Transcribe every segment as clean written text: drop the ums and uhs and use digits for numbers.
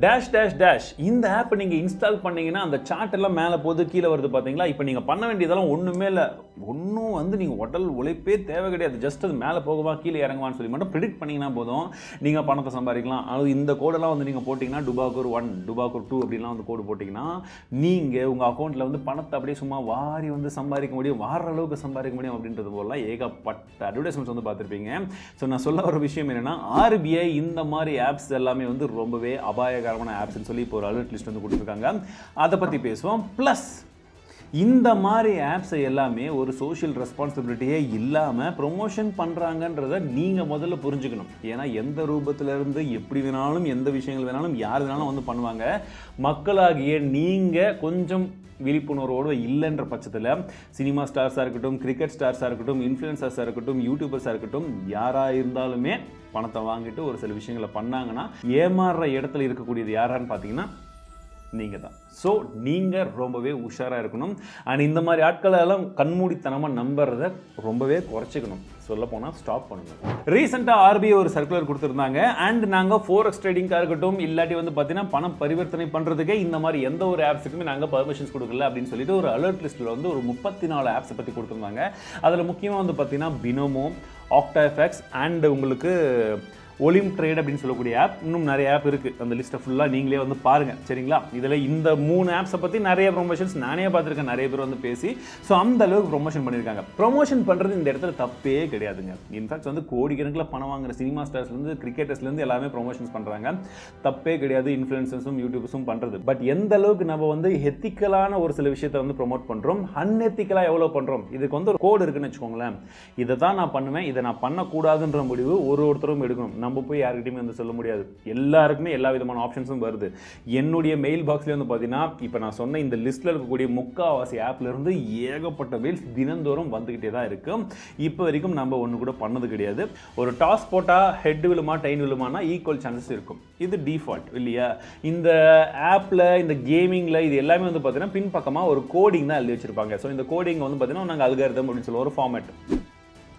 Dash dash dash இந்த app நீங்கள் install பண்ணீங்கன்னா அந்த சார்ட் எல்லாம் மேலே போது கீழே வருது பார்த்தீங்களா? இப்போ நீங்கள் பண்ண வேண்டியதெல்லாம் ஒன்றுமே இல்லை. ஒன்றும் வந்து நீங்கள் உடல் உழைப்பே தேவை கிடையாது. ஜஸ்ட் அது மேலே போகுமா கீழே இறங்குவான்னு சொல்லி மட்டும் ப்ரிடிக்ட் பண்ணிங்கன்னா போதும், நீங்கள் பணத்தை சம்பாதிக்கலாம். அது இந்த கோடெல்லாம் வந்து நீங்கள் போட்டிங்கன்னா டுபாக்கூர் 1 டுபாக்கூர் 2 அப்படின்லாம் வந்து கோடு போட்டிங்கன்னா நீங்கள் உங்கள் அக்கௌண்ட்டில் வந்து பணத்தை அப்படியே சும்மா வாரி வந்து சம்பாதிக்க முடியும், வார அளவுக்கு சம்பாதிக்க முடியும் அப்படின்றது போல ஏகப்பட்ட அட்வர்டைஸ்மெண்ட்ஸ் வந்து பார்த்துருப்பீங்க. ஸோ நான் சொல்ல வர விஷயம் என்னென்னா, ஆர்பிஐ இந்த மாதிரி ஆப்ஸ் எல்லாமே வந்து ரொம்பவே அபாயகரமான ஆப்ஸ்ன்னு சொல்லி இப்போ ஒரு அலர்ட் லிஸ்ட் வந்து கொடுத்துருக்காங்க. அதை பற்றி பேசுவோம். ப்ளஸ் இந்த மாதிரி ஆப்ஸை எல்லாமே ஒரு சோஷியல் ரெஸ்பான்சிபிலிட்டியே இல்லாமல் ப்ரொமோஷன் பண்ணுறாங்கன்றதை நீங்கள் முதல்ல புரிஞ்சுக்கணும். ஏன்னா எந்த ரூபத்திலேருந்து எப்படி வேணாலும் எந்த விஷயங்கள் வேணாலும் யார் வேணாலும் வந்து பண்ணுவாங்க. மக்களாகிய நீங்கள் கொஞ்சம் விழிப்புணர்வோடு இல்லைன்ற பட்சத்தில் சினிமா ஸ்டார்ஸாக இருக்கட்டும், கிரிக்கெட் ஸ்டார்ஸாக இருக்கட்டும், இன்ஃப்ளூயன்சர்ஸாக இருக்கட்டும், யூடியூபர்ஸாக இருக்கட்டும், யாராக இருந்தாலுமே பணத்தை வாங்கிட்டு ஒரு சில விஷயங்களை பண்ணாங்கன்னா ஏமாறுற இடத்துல இருக்கக்கூடியது யாரான்னு பார்த்தீங்கன்னா நீங்கள் தான். ஸோ நீங்கள் ரொம்பவே உஷாராக இருக்கணும். அண்ட் இந்த மாதிரி ஆட்களெல்லாம் கண்மூடித்தனமாக நம்புறதை ரொம்பவே குறைச்சிக்கணும். சொல்ல போனால் ஸ்டாப் பண்ணுங்கள். ரீசெண்டாக ஆர்பிஐ ஒரு சர்க்குலர் கொடுத்துருந்தாங்க. அண்ட் நாங்கள் ஃபோரெக்ஸ் ட்ரேடிங்காக இருக்கட்டும், இல்லாட்டி வந்து பார்த்தீங்கன்னா பணம் பரிவர்த்தனை பண்ணுறதுக்கே இந்த மாதிரி எந்த ஒரு ஆப்ஸுக்குமே நாங்கள் பர்மிஷன்ஸ் கொடுக்கல அப்படின்னு சொல்லிட்டு ஒரு அலர்ட் லிஸ்ட்டில் வந்து ஒரு 34 ஆப்ஸை பற்றி கொடுத்துருந்தாங்க. அதில் முக்கியமாக வந்து பார்த்தீங்கன்னா பினோமோ, ஆக்டாஃபெக்ஸ் அண்ட் உங்களுக்கு ஒலிம் ட்ரேட் அப்படின்னு சொல்லக்கூடிய ஆப். இன்னும் நிறைய ஆப் இருக்குது. அந்த லிஸ்ட்டை ஃபுல்லாக நீங்களே வந்து பாருங்கள், சரிங்களா? இதில் இந்த 3 ஆப்ஸை பற்றி நிறைய ப்ரொமோஷன்ஸ் நானே பார்த்துருக்கேன், நிறைய பேர் வந்து பேசி. ஸோ அந்த அளவுக்கு ப்ரொமோஷன் பண்ணியிருக்காங்க. ப்ரொமோஷன் பண்ணுறது இந்த இடத்துல தப்பே கிடையாதுங்க. இன்ஃபேக்ட் வந்து கோடிக்கணக்கில் பணம் வாங்குற சினிமா ஸ்டார்ஸ்லேருந்து கிரிக்கெட்டர்ஸ்லேருந்து எல்லாமே ப்ரொமோஷன்ஸ் பண்ணுறாங்க. தப்பே கிடையாது. இன்ஃப்ளூயன்சர்ஸும் யூடியூபர்ஸும் பண்ணுறது. பட் எந்த அளவுக்கு நம்ம வந்து எத்திக்கலான ஒரு சில விஷயத்தை வந்து ப்ரொமோட் பண்ணுறோம், அன்எத்திக்கலாக எவ்வளோ பண்ணுறோம், இதுக்கு வந்து ஒரு கோடு இருக்குன்னு வச்சுக்கோங்களேன். இதை தான் நான் பண்ணுவேன், இதை நான் பண்ணக்கூடாதுன்ற முடிவு ஒருத்தரும் எடுக்கணும். நம்ம போய் யார்கிட்டையுமே வந்து சொல்ல முடியாது. எல்லாருக்குமே எல்லா விதமான ஆப்ஷன்ஸும் வருது. என்னுடைய மெயில் பாக்ஸ்லேயே வந்து பார்த்தீங்கன்னா இப்போ நான் சொன்ன இந்த லிஸ்ட்டில் இருக்கக்கூடிய முக்காவாசி ஆப்லேருந்து ஏகப்பட்ட மெயில்ஸ் தினந்தோறும் வந்துக்கிட்டே தான் இருக்குது. இப்போ வரைக்கும் நம்ம ஒன்று கூட பண்ணது கிடையாது. ஒரு டாஸ் போட்டால் ஹெட் விழுமா டைன் விழுமானா ஈக்குவல் சான்சஸ் இருக்கும். இது டிஃபால்ட் இல்லையா? இந்த ஆப்பில் இந்த கேமிங்கில் இது எல்லாமே வந்து பார்த்தீங்கன்னா பின்பக்கமாக ஒரு கோடிங் தான் எழுதி வச்சிருப்பாங்க. ஸோ இந்த கோடிங் வந்து பார்த்தீங்கன்னா நாங்கள் அல்காரிதம் அப்படின்னு சொல்ல ஒரு ஃபார்மேட்,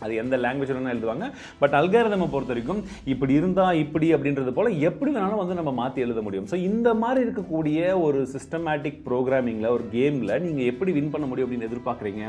அது எந்த லாங்குவேஜில் வேணால் எழுதுவாங்க. பட் அல்காரிதமை பொறுத்த வரைக்கும் இப்படி இருந்தால் இப்படி அப்படின்றது போல் எப்படி வேணாலும் வந்து நம்ம மாற்றி எழுத முடியும். ஸோ இந்த மாதிரி இருக்கக்கூடிய ஒரு சிஸ்டமேட்டிக் ப்ரோக்ராமிங்கில் ஒரு கேமில் நீங்கள் எப்படி வின் பண்ண முடியும் அப்படின்னு எதிர்பார்க்குறீங்க.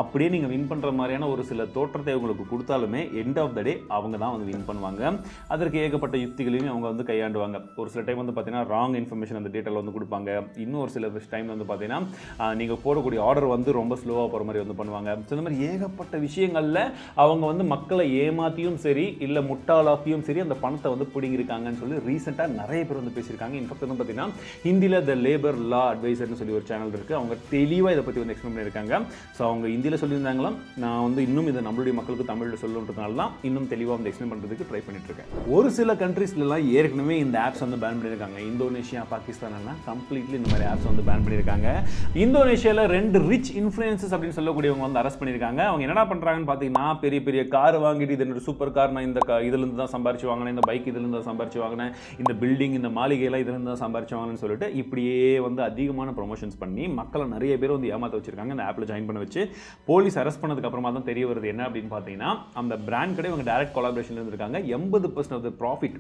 அப்படியே நீங்கள் வின் பண்ணுற மாதிரியான ஒரு சில தோற்றத்தை உங்களுக்கு கொடுத்தாலுமே எண்ட் ஆஃப் த டே அவங்க தான் வந்து வின் பண்ணுவாங்க. அதற்கு ஏகப்பட்ட யுக்திகளையும் அவங்க வந்து கையாண்டுவாங்க. ஒரு சில டைம் வந்து பார்த்தீங்கன்னா ராங் இன்ஃபர்மேஷன் அந்த டேட்டாவில் வந்து கொடுப்பாங்க. இன்னும் ஒரு சில டைம் வந்து பார்த்தீங்கன்னா நீங்கள் போடக்கூடிய ஆர்டர் வந்து ரொம்ப ஸ்லோவாக போகிற மாதிரி வந்து பண்ணுவாங்க. ஸோ இந்த மாதிரி ஏகப்பட்ட விஷயங்களில் அவங்க வந்து மக்களை ஏமாத்தியும் சரி இல்லை முட்டாளாக்கியும் சரி அந்த பணத்தை வந்து பிடிங்கிருக்காங்கன்னு சொல்லி ரீசெண்டாக நிறைய பேர் வந்து பேசியிருக்காங்க. இன்ஃபேக்ட் வந்து பார்த்தீங்கன்னா ஹிந்தியில் த லேபர் லா அட்வைசர்னு சொல்லி ஒரு சேனல் இருக்குது. அவங்க தெளிவாக இதை பற்றி வந்து எக்ஸ்பிளைன் பண்ணியிருக்காங்க. ஸோ அவங்க ஹிந்தியில் சொல்லியிருந்தாங்களாம். நான் வந்து இன்னும் இதை நம்மளுடைய மக்களுக்கு தமிழில் சொல்லுன்றதுனால தான் இன்னும் தெளிவாக வந்து எக்ஸ்பிளைன் பண்ணுறதுக்கு ட்ரை பண்ணிட்டு இருக்கேன். ஒரு சில கண்ட்ரீஸ்லாம் ஏற்கனவே இந்த ஆப்ஸ் வந்து பேன் பண்ணியிருக்காங்க. இந்தோனேஷியா, பாகிஸ்தான் எல்லாம் கம்ப்ளீட்லி இந்த மாதிரி ஆப்ஸ் வந்து பேன் பண்ணியிருக்காங்க. இந்தோனேஷியாவில் 2 ரிச் இன்ஃப்ளூயன்சஸ் அப்படின்னு சொல்லக்கூடியவங்க வந்து அரெஸ்ட் பண்ணியிருக்காங்க. அவங்க என்னடா பண்ணுறாங்கன்னு பார்த்தீங்கன்னா பெரிய பெரிய கார் வாங்கிட்டு இது என்னோட சூப்பர் கார், நான் இந்த இதுலேருந்து தான் சம்பாரிச்சு வாங்கினேன், இந்த பைக் இதுலேருந்து தான் சம்பாரிச்சு வாங்கினேன், இந்த பில்டிங் இந்த மாளிகையெல்லாம் இதுலேருந்து தான் சம்பாரிச்சு வாங்கினேன்னு சொல்லிட்டு இப்படியே வந்து அதிகமான ப்ரொமோஷன்ஸ் பண்ணி மக்களை நிறைய பேர் வந்து ஏமாற்ற வச்சிருக்காங்க. இந்த ஆப்பில் ஜாயின் பண்ண வச்சு போலீஸ் அரெஸ்ட் பண்ணதுக்கு அப்புறமா தான் தெரிய வருது என்ன அப்படின்னு பார்த்தீங்கன்னா அந்த பிராண்ட் கடை இவங்க டைரக்ட் கொலாபரேஷன்ல இருந்திருக்காங்க. 80% ஆஃப் த ப்ராஃபிட்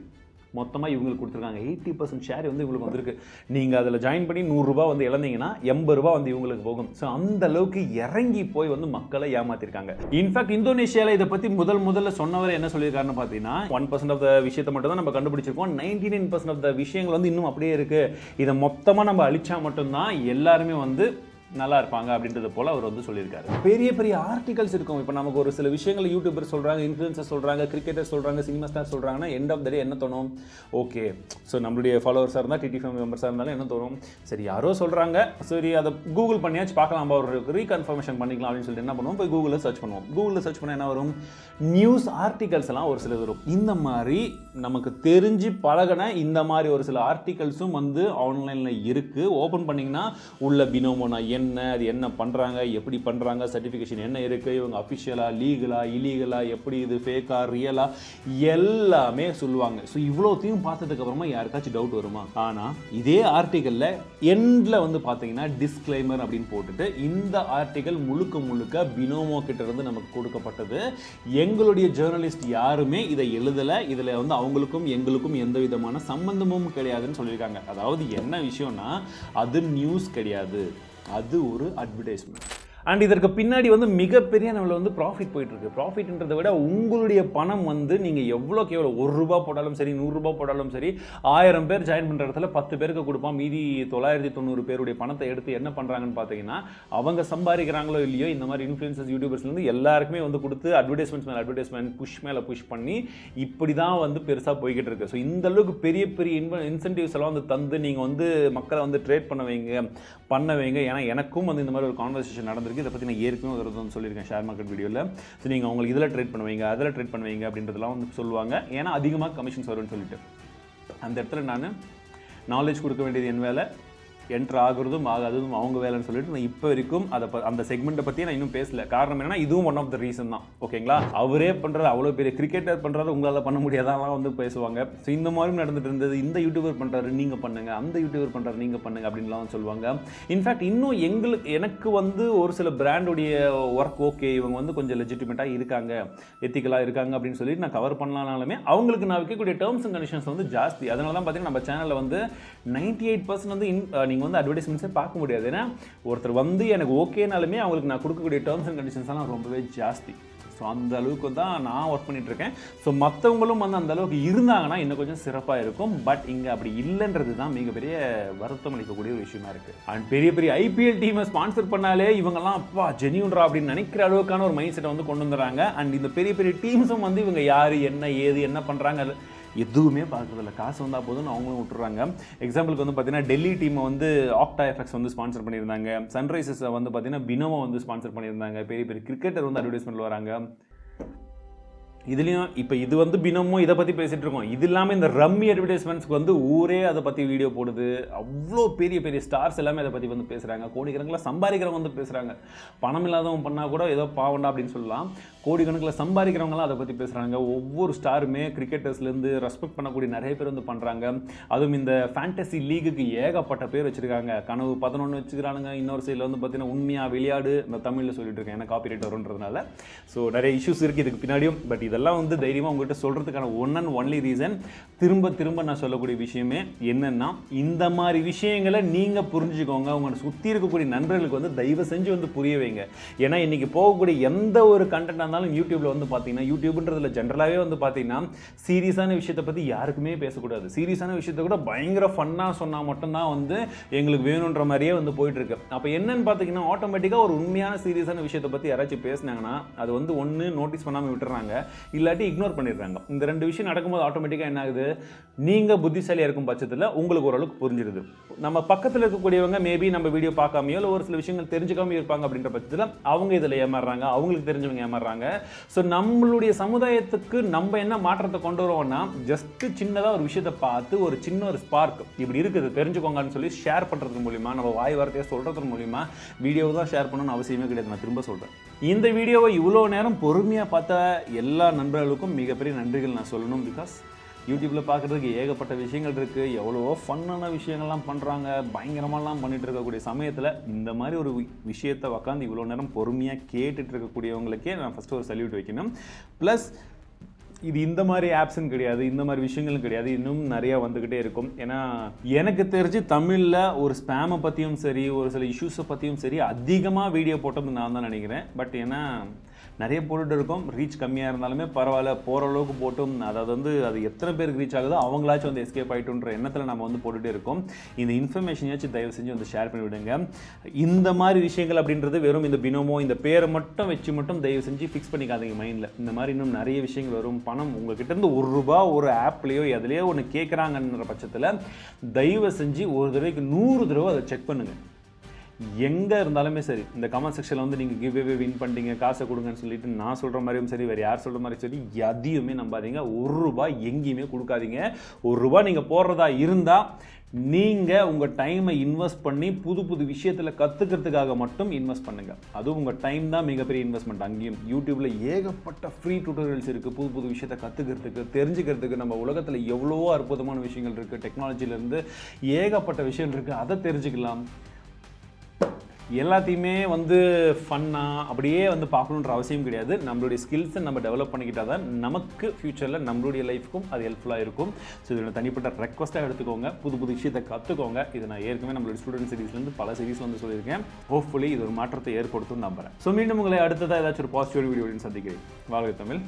மொத்தமாக இவங்களுக்கு கொடுத்துருக்காங்க. 80% ஷேர் வந்து இவங்களுக்கு வந்திருக்கு. நீங்கள் அதில் ஜாயின் பண்ணி 100 ரூபா வந்து இழந்தீங்கன்னா 80 ரூபா வந்து இவங்களுக்கு போகும். ஸோ அந்த அளவுக்கு இறங்கி போய் வந்து மக்களை ஏமாத்திருக்காங்க. இன்ஃபேக்ட் இந்தோனேஷியாவில் இதை பற்றி முதல்ல சொன்னவர் என்ன சொல்லியிருக்காருன்னு பார்த்தீங்கன்னா 1% ஆஃப் த விஷயத்தை மட்டும் தான் நம்ம கண்டுபிடிச்சிருக்கோம். 99% ஆஃப் த விஷயங்கள் வந்து இன்னும் அப்படியே இருக்குது. இதை மொத்தமாக நம்ம அழிச்சா மட்டும்தான் எல்லாருமே வந்து நல்லா இருப்பாங்க அப்படின்றது போல அவர் வந்து சொல்லியிருக்காரு. பெரிய பெரிய ஆர்டிகல்ஸ் இருக்கும். இப்போ நமக்கு ஒரு சில விஷயங்கள் யூடியூபர் சொல்கிறாங்க, இன்ஃப்ளூயன்சர் சொல்கிறாங்க, கிரிக்கெட்டர் சொல்கிறாங்க, சினிமா ஸ்டார் சொல்கிறாங்கன்னா எண்ட் ஆஃப் த டே என்ன தோணும்? ஓகே, ஸோ நம்மளுடைய ஃபாலோவர்ஸாக இருந்தால் டிடி மெம்பர்ஸாக இருந்தாலும் என்ன தோணும்? சரி யாரோ சொல்கிறாங்க, சரி அதை கூகுள் பண்ணியாச்சு பார்க்கலாம், ஒரு ரீகன்ஃபர்மேஷன் பண்ணிக்கலாம் அப்படின்னு சொல்லிட்டு என்ன பண்ணுவோம்? போய் கூகுளில் சர்ச் பண்ணுவோம். கூகுளில் சர்ச் பண்ணால் என்ன வரும்? நியூஸ் ஆர்டிகல்ஸ் எல்லாம் ஒரு சில வரும். இந்த மாதிரி நமக்கு தெரிஞ்சு பழகின இந்த மாதிரி ஒரு சில ஆர்டிகல்ஸும் வந்து ஆன்லைனில் இருக்குது. ஓப்பன் பண்ணிங்கன்னா உள்ள பினோமோனா என்ன, அது என்ன பண்ணுறாங்க, எப்படி பண்ணுறாங்க, சர்டிஃபிகேஷன் என்ன இருக்குது, இவங்க அஃபிஷியலா, லீகலா, இல்லீகலா, எப்படி இது ஃபேக்கா, ரியலா எல்லாமே சொல்லுவாங்க. ஸோ இவ்வளோத்தையும் பார்த்ததுக்கப்புறமா யாருக்காச்சும் டவுட் வருமா? ஆனால் இதே ஆர்டிக்கலில் எண்டில் வந்து பார்த்தீங்கன்னா டிஸ்க்ளைமர் அப்படின்னு போட்டுட்டு இந்த ஆர்டிக்கல் முழுக்க பினோமோ கிட்ட இருந்து நமக்கு கொடுக்கப்பட்டது. எங்களுடைய ஜேர்னலிஸ்ட் யாருமே இதை எழுதலை, இதில் வந்து அவங்களுக்கும் எங்களுக்கும் எந்த விதமான சம்பந்தமும் கிடையாதுன்னு சொல்லியிருக்காங்க. அதாவது என்ன விஷயம்னா, அது நியூஸ் கிடையாது, அது ஒரு அட்வர்டைஸ்மெண்ட். அண்ட் இதற்கு பின்னாடி வந்து மிகப்பெரிய அளவில் வந்து ப்ராஃபிட் போயிட்டுருக்கு. ப்ராஃபிட்ன்றதை விட உங்களுடைய பணம் வந்து நீங்கள் எவ்வளோக்கு எவ்வளோ ₹1 போட்டாலும் சரி, ₹100 போட்டாலும் சரி, 1000 பேர் ஜாயின் பண்ணுற இடத்துல 10 பேருக்கு கொடுப்பான். மீதி 990 பேருடைய பணத்தை எடுத்து என்ன பண்ணுறாங்கன்னு பார்த்தீங்கன்னா, அவங்க சம்பாதிக்கிறாங்களோ இல்லையோ இந்த மாதிரி இன்ஃப்ளூயன்சர்ஸ் யூடியூபர்ஸ்லேருந்து எல்லாருக்குமே வந்து கொடுத்து அட்வர்டைஸ்மெண்ட்ஸ் மேலே அட்வர்டைஸ்மெண்ட், புஷ் மேலே புஷ் பண்ணி இப்படி தான் வந்து பெருசாக போய்கிட்டு இருக்கு. ஸோ இந்த அளவுக்கு பெரிய பெரிய இன்சென்டிவ்ஸ் எல்லாம் வந்து தந்து நீங்கள் வந்து மக்களை வந்து ட்ரேட் பண்ண வைங்க. ஏன்னா எனக்கும் வந்து இந்த மாதிரி ஒரு கான்வர்சேஷன் நடந்திருக்கு. இதை பற்றி நான் ஏற்கனவே ஒரு வந்து சொல்லியிருக்கேன் ஷேர் மார்க்கெட் வீடியோவில். ஸோ நீங்கள் அவங்களுக்கு இதில் ட்ரேட் பண்ணுவீங்க, அதில் ட்ரேட் பண்ணுவீங்க அப்படின்றதெல்லாம் வந்து சொல்லுவாங்க. ஏன்னா அதிகமாக கமிஷன்ஸ் வரும்னு சொல்லிட்டு அந்த இடத்துல நான் நாலேஜ் கொடுக்க வேண்டியது என் வேலை, என்ட்ரு ஆகுறதும் ஆகாததும் அவங்க வேலைன்னு சொல்லிட்டு நான் இப்போ வரைக்கும் அந்த செக்மெண்ட்டை பற்றி நான் இன்னும் பேசல. காரணம் என்னன்னா, இதுவும் ஒன் ஆஃப் த ரீசன் தான். ஓகேங்களா, அவரே பண்ணுறாரு, அவ்வளோ பெரிய கிரிக்கெட்டர் பண்ணுறாரு, உங்களால் பண்ண முடியாதான் வந்து பேசுவாங்க. ஸோ இந்த மாதிரி நடந்துட்டு இருந்தது. இந்த யூடியூபர் பண்ணுறாரு நீங்கள் பண்ணுங்க, அந்த யூடியூபர் பண்ணுறாரு நீங்கள் பண்ணுங்க அப்படின்லாம் சொல்லுவாங்க. இன்ஃபேக்ட் இன்னும் எனக்கு வந்து ஒரு சில பிராண்டுடைய ஒர்க் ஓகே, இவங்க வந்து கொஞ்சம் லெஜிட்டிமேட்டாக இருக்காங்க, எத்திக்கலாக இருக்காங்க அப்படின்னு சொல்லிட்டு நான் கவர் பண்ணலானாலுமே அவங்களுக்கு நான் வைக்கக்கூடிய டேர்ம்ஸ் அண்ட் கண்டிஷன்ஸ் வந்து ஜாஸ்தி. அதனால தான் பார்த்தீங்கன்னா நம்ம சேனலில் வந்து 98% வந்து நீங்கள் வந்து அட்வர்டைஸ்மெண்ட்ஸே பார்க்க முடியாது. ஏன்னா ஒருத்தர் வந்து எனக்கு ஓகேனாலுமே அவங்களுக்கு நான் கொடுக்கக்கூடிய டேர்ம்ஸ் அண்ட் கண்டிஷன்ஸ் எல்லாம் ரொம்பவே ஜாஸ்தி. ஸோ அந்த அளவுக்கு தான் நான் ஒர்க் பண்ணிகிட்ருக்கேன். ஸோ மற்றவங்களும் வந்து அந்த அளவுக்கு இருந்தாங்கன்னா இன்னும் கொஞ்சம் சிறப்பாக இருக்கும். பட் இங்கே அப்படி இல்லைன்றது தான் மிகப்பெரிய வருத்தம் அளிக்கக்கூடிய ஒரு விஷயமா இருக்குது. அண்ட் பெரிய பெரிய ஐபிஎல் டீமை ஸ்பான்சர் பண்ணாலே இவங்கெல்லாம் அப்பா ஜெனியூன்ரா அப்படின்னு நினைக்கிற அளவுக்கான ஒரு மைண்ட் செட்டை வந்து கொண்டு வந்துடுறாங்க. அண்ட் இந்த பெரிய பெரிய டீம்ஸும் வந்து இவங்க யார், என்ன ஏது, என்ன பண்ணுறாங்க எதுவுமே பார்க்குறதில்ல. காசு வந்தால் போதும் அவங்களும் விட்டுறாங்க. எக்ஸாம்பிளுக்கு வந்து பார்த்தீங்கன்னா டெல்லி டீமை வந்து ஆக்டா எஃப்எக்ஸ் வந்து ஸ்பான்சர் பண்ணியிருந்தாங்க. சன்ரைசர்ஸை வந்து பார்த்தீங்கன்னா பினோவை வந்து ஸ்பான்சர் பண்ணியிருந்தாங்க. பெரிய பெரிய கிரிக்கெட்டர் வந்து அட்வர்டைஸ்மெண்ட்டில் வராங்க. இதுலேயும் இப்போ இது வந்து பினமும் இதை பற்றி பேசிகிட்டு இருக்கோம். இது இல்லாமல் இந்த ரம்மி அட்வர்டைஸ்மெண்ட்ஸ்க்கு வந்து ஊரே அதை பற்றி வீடியோ போடுது. அவ்வளோ பெரிய பெரிய ஸ்டார்ஸ் எல்லாமே அதை பற்றி வந்து பேசுகிறாங்க. கோடிக்கணக்கில் சம்பாதிக்கிறவங்க வந்து பேசுகிறாங்க. பணம் இல்லாதவங்க பண்ணால் கூட ஏதோ பாவண்டா அப்படின்னு சொல்லலாம். கோடிக்கணக்கில் சம்பாதிக்கிறவங்களாம் அதை பற்றி பேசுகிறாங்க. ஒவ்வொரு ஸ்டாருமே கிரிக்கெட்டர்ஸ்லேருந்து ரெஸ்பெக்ட் பண்ணக்கூடிய நிறைய பேர் வந்து பண்ணுறாங்க. அதுவும் இந்த ஃபேண்டசி லீகுக்கு ஏகப்பட்ட பேர் வச்சுருக்காங்க. கனவு 11 வச்சுக்கிறானுங்க. இன்னொரு சைடில் வந்து பார்த்தீங்கன்னா உண்மையாக விளையாடு, இந்த தமிழில் சொல்லிட்டு இருக்கேன் ஏன்னா காப்பிரைட் வருன்றதுனால. ஸோ நிறைய இஷ்யூஸ் இருக்குது இதுக்கு பின்னாடியும். பட் இதெல்லாம் வந்து தைரியமாக உங்கள்கிட்ட சொல்கிறதுக்கான ஒன் அண்ட் ஒன்லி ரீசன், திரும்ப நான் சொல்லக்கூடிய விஷயமே என்னென்னா, இந்த மாதிரி விஷயங்களை நீங்கள் புரிஞ்சுக்கோங்க. உங்களை சுற்றி இருக்கக்கூடிய நண்பர்களுக்கு வந்து தயவு செஞ்சு வந்து புரிய வைங்க. ஏன்னா இன்றைக்கி போகக்கூடிய எந்த ஒரு கண்டென்ட்டாக இருந்தாலும் யூடியூப்பில் வந்து பார்த்தீங்கன்னா, யூடியூப்ன்றதுல ஜென்ரலாகவே வந்து பார்த்தீங்கன்னா சீரியஸான விஷயத்தை பற்றி யாருக்குமே பேசக்கூடாது. சீரியஸான விஷயத்தை கூட பயங்கர ஃபன்னாக சொன்னால் மட்டும்தான் வந்து எங்களுக்கு வேணுன்ற மாதிரியே வந்து போயிட்டுருக்கு. அப்போ என்னன்னு பார்த்தீங்கன்னா, ஆட்டோமேட்டிக்காக ஒரு உண்மையான சீரியஸான விஷயத்தை பற்றி யாராச்சும் பேசினாங்கன்னா அது வந்து ஒன்று நோட்டீஸ் பண்ணாமல் விட்டுறாங்க, இல்லாட்டி இக்னோர் பண்ணிடுறாங்க. இந்த ரெண்டு விஷயம் நடக்கும்போது ஆட்டோமேட்டிக்காக என்ன ஆகுது, நீங்கள் புத்திசாலியாக இருக்கும் பட்சத்தில் உங்களுக்கு ஓரளவுக்கு புரிஞ்சிடுது. நம்ம பக்கத்தில் இருக்கக்கூடியவங்க மேபி நம்ம வீடியோ பார்க்காமையோ இல்லை ஒரு சில விஷயங்கள் தெரிஞ்சுக்காம இருப்பாங்க அப்படின்ற பட்சத்தில் அவங்க இதில் ஏமாறுறாங்க, அவங்களுக்கு தெரிஞ்சவங்க ஏமாறுறாங்க. ஸோ நம்மளுடைய சமுதாயத்துக்கு நம்ம என்ன மாற்றத்தை கொண்டு வரோம்னா, ஜஸ்ட் சின்னதாக ஒரு விஷயத்தை பார்த்து ஒரு சின்ன ஒரு ஸ்பார்க் இப்படி இருக்குது தெரிஞ்சுக்கோங்கன்னு சொல்லி ஷேர் பண்ணுறது மூலிமா, நம்ம வாய் வார்த்தையை சொல்கிறது மூலிமா, வீடியோ தான் ஷேர் பண்ணணும்னு அவசியமே கிடையாது. நான் திரும்ப சொல்கிறேன், இந்த வீடியோவை இவ்வளோ நேரம் பொறுமையாக பார்த்த எல்லா நண்பர்களுக்கும் மிகப்பெரிய நன்றிகள் நான் சொல்லணும். பிகாஸ் யூடியூப்பில் பார்க்குறதுக்கு ஏகப்பட்ட விஷயங்கள் இருக்குது, எவ்வளவோ ஃபன்னான விஷயங்கள்லாம் பண்ணுறாங்க, பயங்கரமாலாம் பண்ணிகிட்டு இருக்கக்கூடிய சமயத்தில் இந்த மாதிரி ஒரு விஷயத்தை உட்காந்து இவ்வளோ நேரம் பொறுமையாக கேட்டுட்டு இருக்கக்கூடியவங்களுக்கே நான் ஃபஸ்ட்டு ஒரு சல்யூட் வைக்கணும். ப்ளஸ் இது இந்த மாதிரி ஆப்ஸும் கிடையாது, இந்த மாதிரி விஷயங்களும் கிடையாது, இன்னும் நிறையா வந்துக்கிட்டே இருக்கும். ஏன்னா எனக்கு தெரிஞ்சு தமிழில் ஒரு ஸ்பேமை பற்றியும் சரி, ஒரு சில இஷ்யூஸை பற்றியும் சரி அதிகமாக வீடியோ போட்டது நான் தான் நினைக்கிறேன். பட் ஏன்னா நிறைய போட்டுட்டு இருக்கோம், ரீச் கம்மியாக இருந்தாலுமே பரவாயில்ல, போகிற அளவுக்கு போட்டும், அதாவது வந்து அது எத்தனை பேருக்கு ரீச் ஆகுதோ அவங்களாச்சும் வந்து எஸ்கேப் ஆகிட்டுன்ற எண்ணத்தில் நம்ம வந்து போட்டுகிட்டே இருக்கோம். இந்த இன்ஃபர்மேஷனையாச்சும் தயவு செஞ்சு வந்து ஷேர் பண்ணிவிடுங்க. இந்த மாதிரி விஷயங்கள் அப்படின்றது வெறும் இந்த பினோமோ இந்த பேரை மட்டும் வச்சு மட்டும் தயவு செஞ்சு ஃபிக்ஸ் பண்ணிக்காதீங்க மைண்டில். இந்த மாதிரி இன்னும் நிறைய விஷயங்கள் வரும். பணம் உங்ககிட்டேருந்து ₹1 ஒரு ஆப்லேயோ எதுலேயோ ஒன்று கேட்குறாங்கன்ற பட்சத்தில் தயவு செஞ்சு ஒரு தடவைக்கு 100 தடவை அதை செக் பண்ணுங்கள். எங்கே இருந்தாலுமே சரி, இந்த கமெண்ட் செக்ஷனில் வந்து நீங்கள் கிவ் அவே வின் பண்ணிட்டீங்க, காசை கொடுங்கன்னு சொல்லிட்டு நான் சொல்கிற மாதிரியும் சரி, வேறு யார் சொல்கிற மாதிரி சரி, எதையுமே நம்பாதீங்க. ₹1 எங்கேயுமே கொடுக்காதீங்க. ₹1 நீங்கள் போடுறதா இருந்தால் நீங்கள் உங்கள் டைமை இன்வெஸ்ட் பண்ணி புது புது விஷயத்தில் கற்றுக்கிறதுக்காக மட்டும் இன்வெஸ்ட் பண்ணுங்கள். அதுவும் உங்கள் டைம் தான் மிகப்பெரிய இன்வெஸ்ட்மெண்ட். அங்கேயும் யூடியூப்பில் ஏகப்பட்ட ஃப்ரீ டியூட்டோரியல்ஸ் இருக்குது, புது புது விஷயத்தை கற்றுக்கிறதுக்கு, தெரிஞ்சுக்கிறதுக்கு. நம்ம உலகத்தில் எவ்வளவோ அற்புதமான விஷயங்கள் இருக்குது, டெக்னாலஜிலேருந்து ஏகப்பட்ட விஷயங்கள் இருக்குது, அதை தெரிஞ்சுக்கலாம். எல்லாத்தையுமே வந்து ஃபன்னாக அப்படியே வந்து பார்க்கணுன்ற அவசியம் கிடையாது. நம்மளுடைய ஸ்கில்ஸை நம்ம டெவலப் பண்ணிக்கிட்டால் தான் நமக்கு ஃப்யூச்சரில் நம்மளுடைய லைஃப்க்கும் அது ஹெல்ப்ஃபுல்லாக இருக்கும். ஸோ இதோட தனிப்பட்ட ரெக்வஸ்ட்டாக எடுத்துக்கோங்க, புது புது விஷயத்தை கற்றுக்கோங்க. இது நான் ஏற்கனவே நம்மளுடைய ஸ்டூடெண்ட் சீரிஸ்லேருந்து பல சீரிஸ் வந்து சொல்லியிருக்கேன். ஹோப்ஃபுல்லி இது ஒரு மாற்றத்தை ஏற்படுத்தும் நம்புறேன். ஸோ மீண்டும் உங்களை அடுத்ததாக ஏதாச்சும் ஒரு பாசிட்டிவ் வீடியோன்னு சந்திக்கிறேன். வாழ்க தமிழ்.